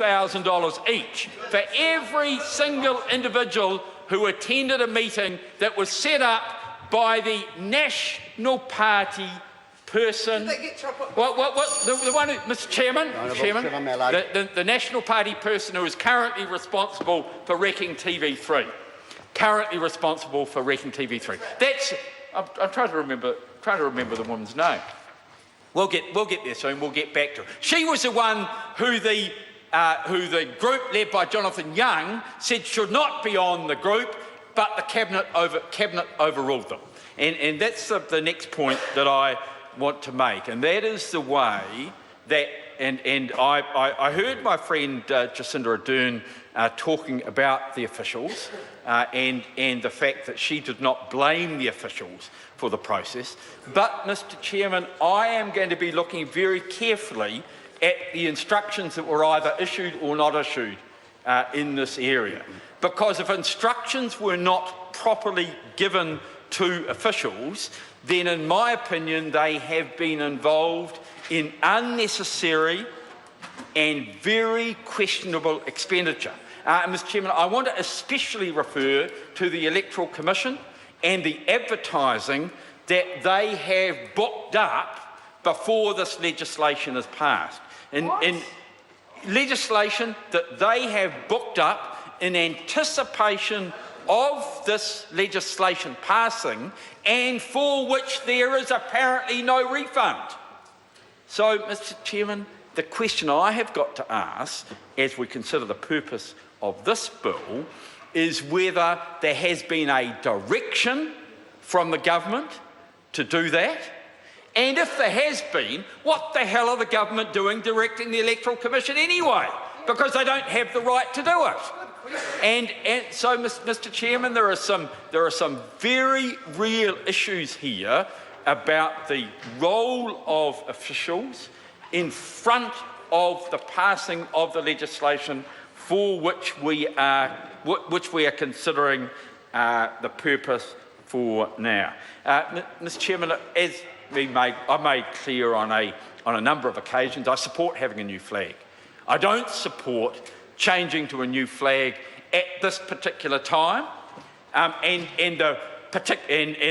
$2,000 each for every single individual who attended a meeting that was set up by the National Party person. The one who, Mr. Chairman, the National Party person who is currently responsible for wrecking TV3. Currently responsible for wrecking TV3. That's. I'm trying to remember the woman's name. We'll get there soon. We'll get back to her. She was the one who the group led by Jonathan Young said should not be on the group, but the cabinet overruled them. And that's the next point that I want to make, and that is the way that. And I heard my friend Jacinda Ardern talking about the officials and the fact that she did not blame the officials for the process. But, Mr. Chairman, I am going to be looking very carefully at the instructions that were either issued or not issued in this area. Because if instructions were not properly given to officials, then in my opinion they have been involved in unnecessary and very questionable expenditure. Mr. Chairman, I want to especially refer to the Electoral Commission and the advertising that they have booked up before this legislation is passed. In legislation that they have booked up in anticipation of this legislation passing and for which there is apparently no refund. So, Mr. Chairman, the question I have got to ask, as we consider the purpose of this bill, is whether there has been a direction from the government to do that, and if there has been, what the hell are the government doing directing the Electoral Commission anyway? Because they don't have the right to do it. And so, Mr. Chairman, there are some very real issues here about the role of officials in front of the passing of the legislation for which we are considering the purpose for now. Mr. Chairman, as I made clear on a number of occasions, I support having a new flag. I don't support changing to a new flag at this particular time, and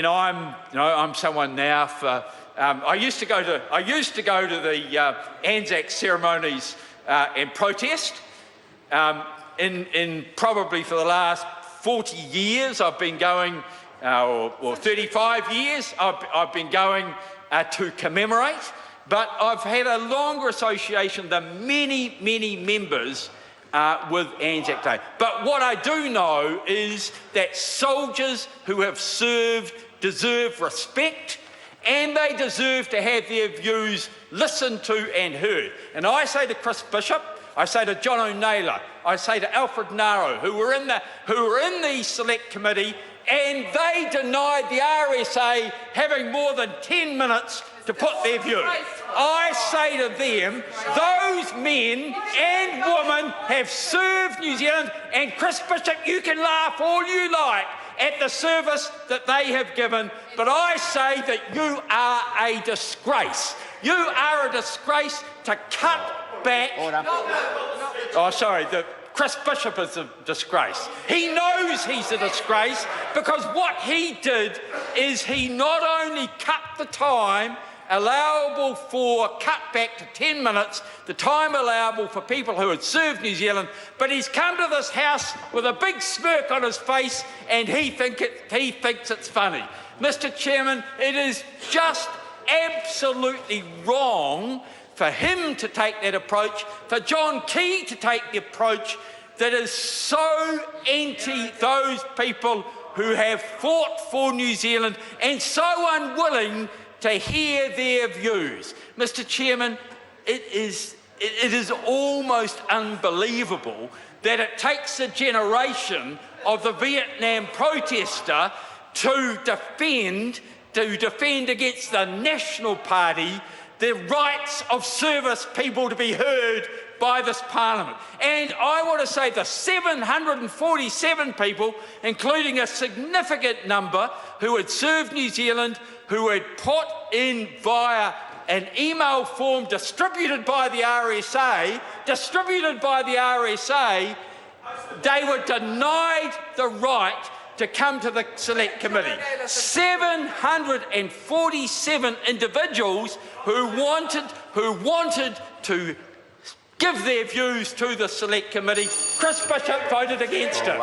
I'm someone now for. I used to go to the Anzac ceremonies and protest. In probably for the last 40 years, I've been going, or 35 years, I've been going to commemorate. But I've had a longer association than many members with Anzac Day. But what I do know is that soldiers who have served deserve respect, and they deserve to have their views listened to and heard. And I say to Chris Bishop, I say to John O'Naylor, I say to Alfred Naro, who were in the select committee, and they denied the RSA having more than 10 minutes to put their view. I say to them, those men and women have served New Zealand, and Chris Bishop, you can laugh all you like at the service that they have given, but I say that you are a disgrace. You are a disgrace to cut back. Oh, sorry. Chris Bishop is a disgrace. He knows he's a disgrace because what he did is he not only cut the time allowable for cut back to 10 minutes, the time allowable for people who had served New Zealand, but he's come to this House with a big smirk on his face and he thinks it's funny. Mr. Chairman, it is just absolutely wrong for him to take that approach, for John Key to take the approach that is so anti those people who have fought for New Zealand and so unwilling to hear their views. Mr. Chairman, it is almost unbelievable that it takes a generation of the Vietnam protester to defend against the National Party the rights of service people to be heard by this Parliament. And I want to say the 747 people, including a significant number who had served New Zealand, who had put in via an email form distributed by the RSA, they were denied the right to come to the Select Committee. 747 individuals who wanted to give their views to the Select Committee. Chris Bishop voted against it.